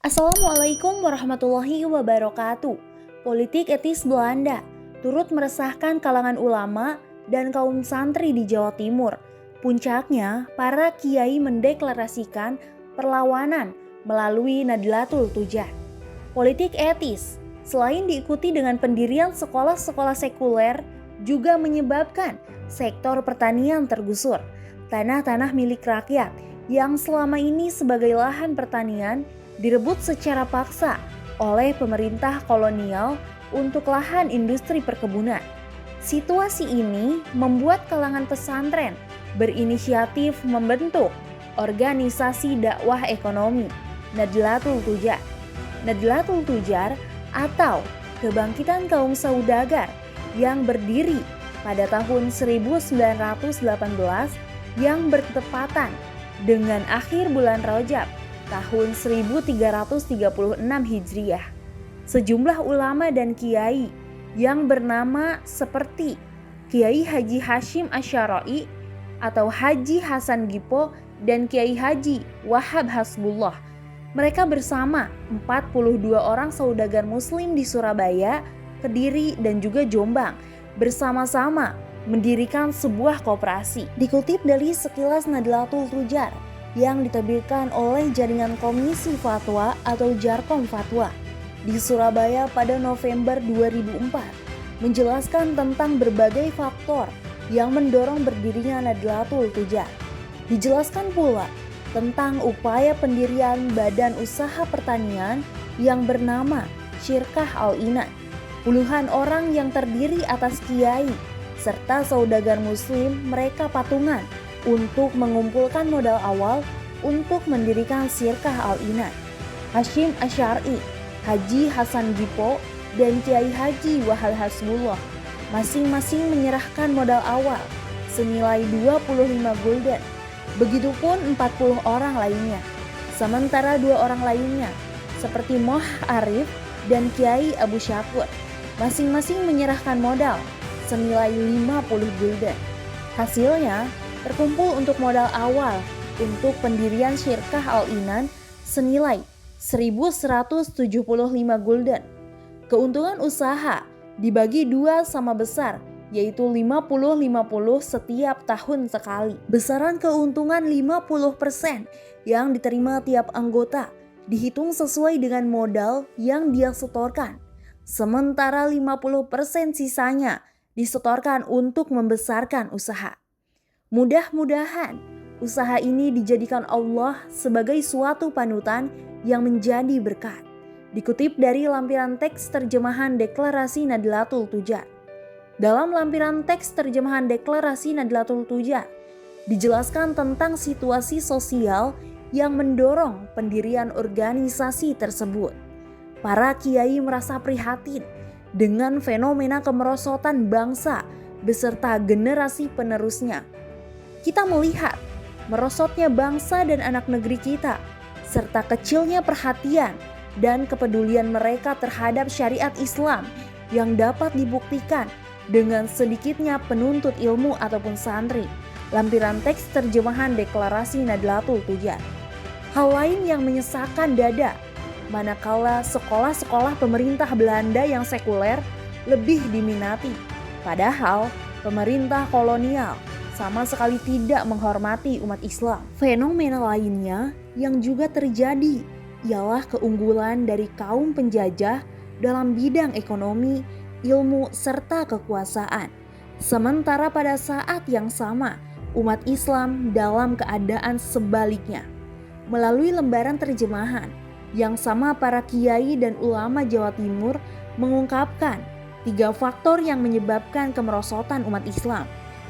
Assalamualaikum warahmatullahi wabarakatuh. Politik etis Belanda turut meresahkan kalangan ulama dan kaum santri di Jawa Timur. Puncaknya, para kiai mendeklarasikan perlawanan melalui Nadlatul Tujar. Politik etis, selain diikuti dengan pendirian sekolah-sekolah sekuler, juga menyebabkan sektor pertanian tergusur. Tanah-tanah milik rakyat yang selama ini sebagai lahan pertanian direbut secara paksa oleh pemerintah kolonial untuk lahan industri perkebunan. Situasi ini membuat kalangan pesantren berinisiatif membentuk organisasi dakwah ekonomi Nadlatul Tujar. Nadlatul Tujar atau Kebangkitan Kaum Saudagar yang berdiri pada tahun 1918 yang bertepatan dengan akhir bulan Rajab tahun 1336 Hijriah. Sejumlah ulama dan kiai yang bernama seperti Kiai Haji Hashim Asy'ari atau Haji Hasan Gipo dan Kiai Haji Wahab Hasbullah. Mereka bersama 42 orang saudagar muslim di Surabaya, Kediri dan juga Jombang bersama-sama mendirikan sebuah koperasi. Dikutip dari sekilas Nadlatul Tujar yang diterbitkan oleh Jaringan Komisi Fatwa atau Jarkom Fatwa di Surabaya pada November 2004, menjelaskan tentang berbagai faktor yang mendorong berdirinya Nadlatul Tujar. Dijelaskan pula tentang upaya pendirian badan usaha pertanian yang bernama Syirkah Al-Inan. Puluhan orang yang terdiri atas kiai serta saudagar muslim mereka patungan untuk mengumpulkan modal awal untuk mendirikan Syirkah Al-Inan. Hashim Asy'ari, Haji Hasan Gipo, dan Kiai Haji Wahab Hasbullah masing-masing menyerahkan modal awal senilai 25 gulden. Begitupun 40 orang lainnya. Sementara 2 orang lainnya seperti Moh Arif dan Kiai Abu Syakur masing-masing menyerahkan modal senilai 50 gulden. Hasilnya terkumpul untuk modal awal untuk pendirian Syirkah Al-Inan senilai 1.175 gulden. Keuntungan usaha dibagi 2 sama besar, yaitu 50-50 setiap tahun sekali. Besaran keuntungan 50% yang diterima tiap anggota dihitung sesuai dengan modal yang dia setorkan. Sementara 50% sisanya disetorkan untuk membesarkan usaha. Mudah-mudahan usaha ini dijadikan Allah sebagai suatu panutan yang menjadi berkat. Dikutip dari lampiran teks terjemahan Deklarasi Nadlatul Tujar. Dalam lampiran teks terjemahan Deklarasi Nadlatul Tujar, dijelaskan tentang situasi sosial yang mendorong pendirian organisasi tersebut. Para kiai merasa prihatin dengan fenomena kemerosotan bangsa beserta generasi penerusnya. Kita melihat merosotnya bangsa dan anak negeri kita, serta kecilnya perhatian dan kepedulian mereka terhadap syariat Islam yang dapat dibuktikan dengan sedikitnya penuntut ilmu ataupun santri. Lampiran teks terjemahan Deklarasi Nadlatul Tujar. Hal lain yang menyesakan dada, manakala sekolah-sekolah pemerintah Belanda yang sekuler lebih diminati, padahal pemerintah kolonial sama sekali tidak menghormati umat Islam. Fenomena lainnya yang juga terjadi ialah keunggulan dari kaum penjajah dalam bidang ekonomi, ilmu, serta kekuasaan. Sementara pada saat yang sama, umat Islam dalam keadaan sebaliknya. Melalui lembaran terjemahan yang sama, para kiai dan ulama Jawa Timur mengungkapkan 3 faktor yang menyebabkan kemerosotan umat Islam.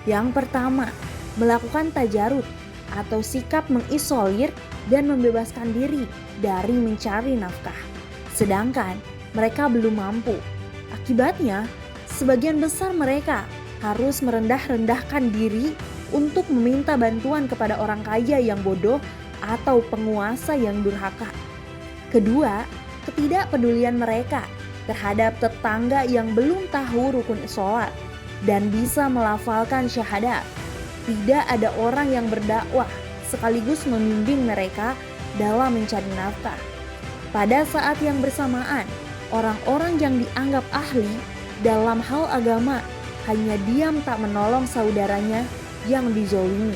Yang pertama, melakukan tajarud atau sikap mengisolir dan membebaskan diri dari mencari nafkah. Sedangkan mereka belum mampu. Akibatnya, sebagian besar mereka harus merendah-rendahkan diri untuk meminta bantuan kepada orang kaya yang bodoh atau penguasa yang durhaka. Kedua, ketidakpedulian mereka terhadap tetangga yang belum tahu rukun sholat dan bisa melafalkan syahadat. Tidak ada orang yang berdakwah sekaligus membimbing mereka dalam mencari nafkah. Pada saat yang bersamaan, orang-orang yang dianggap ahli dalam hal agama hanya diam tak menolong saudaranya yang dizolimi.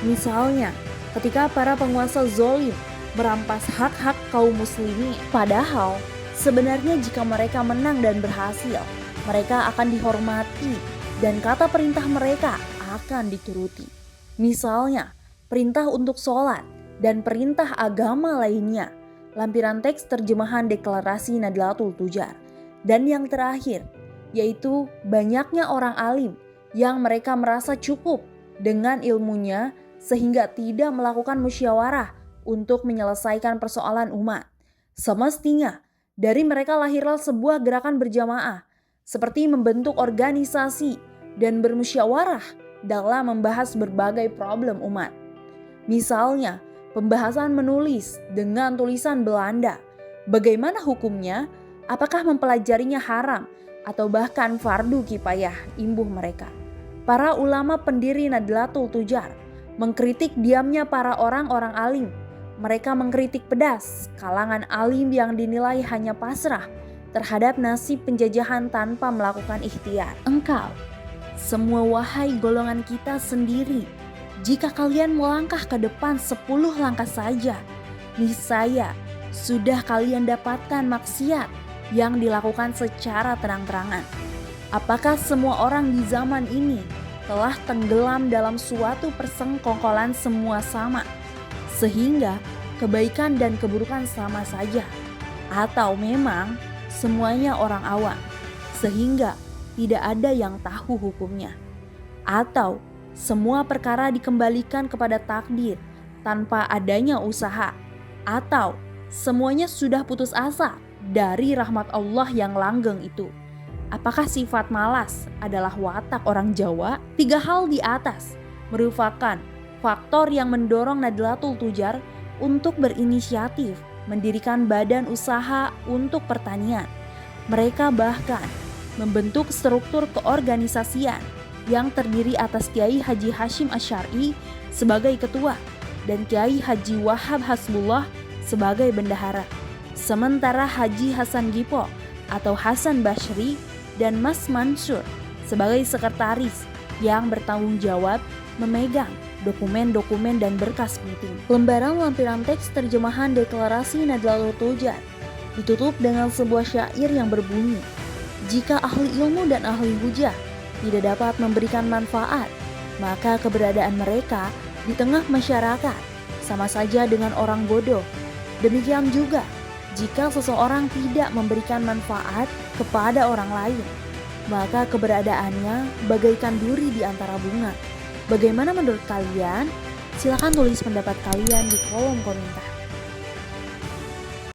Misalnya, ketika para penguasa zolim merampas hak-hak kaum muslimin. Padahal, sebenarnya jika mereka menang dan berhasil, mereka akan dihormati dan kata perintah mereka akan dituruti. Misalnya, perintah untuk sholat dan perintah agama lainnya. Lampiran teks terjemahan Deklarasi Nadlatul Tujar. Dan yang terakhir, yaitu banyaknya orang alim yang mereka merasa cukup dengan ilmunya sehingga tidak melakukan musyawarah untuk menyelesaikan persoalan umat. Semestinya, dari mereka lahirlah sebuah gerakan berjamaah, seperti membentuk organisasi dan bermusyawarah dalam membahas berbagai problem umat. Misalnya, pembahasan menulis dengan tulisan Belanda. Bagaimana hukumnya? Apakah mempelajarinya haram atau bahkan fardu kifayah imbuh mereka? Para ulama pendiri Nadlatul Tujar mengkritik diamnya para orang-orang alim. Mereka mengkritik pedas kalangan alim yang dinilai hanya pasrah terhadap nasib penjajahan tanpa melakukan ikhtiar. Engkau, semua wahai golongan kita sendiri, jika kalian melangkah ke depan 10 langkah saja, niscaya sudah kalian dapatkan maksiat yang dilakukan secara terang-terangan. Apakah semua orang di zaman ini telah tenggelam dalam suatu persengkongkolan semua sama, sehingga kebaikan dan keburukan sama saja? Atau memang semuanya orang awam, sehingga tidak ada yang tahu hukumnya? Atau semua perkara dikembalikan kepada takdir tanpa adanya usaha? Atau semuanya sudah putus asa dari rahmat Allah yang langgeng itu? Apakah sifat malas adalah watak orang Jawa? 3 hal di atas merupakan faktor yang mendorong Nadlatul Tujar untuk berinisiatif mendirikan badan usaha untuk pertanian. Mereka bahkan membentuk struktur keorganisasian yang terdiri atas Kiai Haji Hashim Asy'ari sebagai ketua dan Kiai Haji Wahab Hasbullah sebagai bendahara. Sementara Haji Hasan Gipo atau Hasan Basri dan Mas Mansur sebagai sekretaris yang bertanggung jawab memegang dokumen-dokumen dan berkas penting. Lembaran lampiran teks terjemahan Deklarasi Nadlatul Tujar ditutup dengan sebuah syair yang berbunyi, "Jika ahli ilmu dan ahli hujah tidak dapat memberikan manfaat, maka keberadaan mereka di tengah masyarakat sama saja dengan orang bodoh. Demikian juga jika seseorang tidak memberikan manfaat kepada orang lain, maka keberadaannya bagaikan duri di antara bunga." Bagaimana menurut kalian? Silakan tulis pendapat kalian di kolom komentar.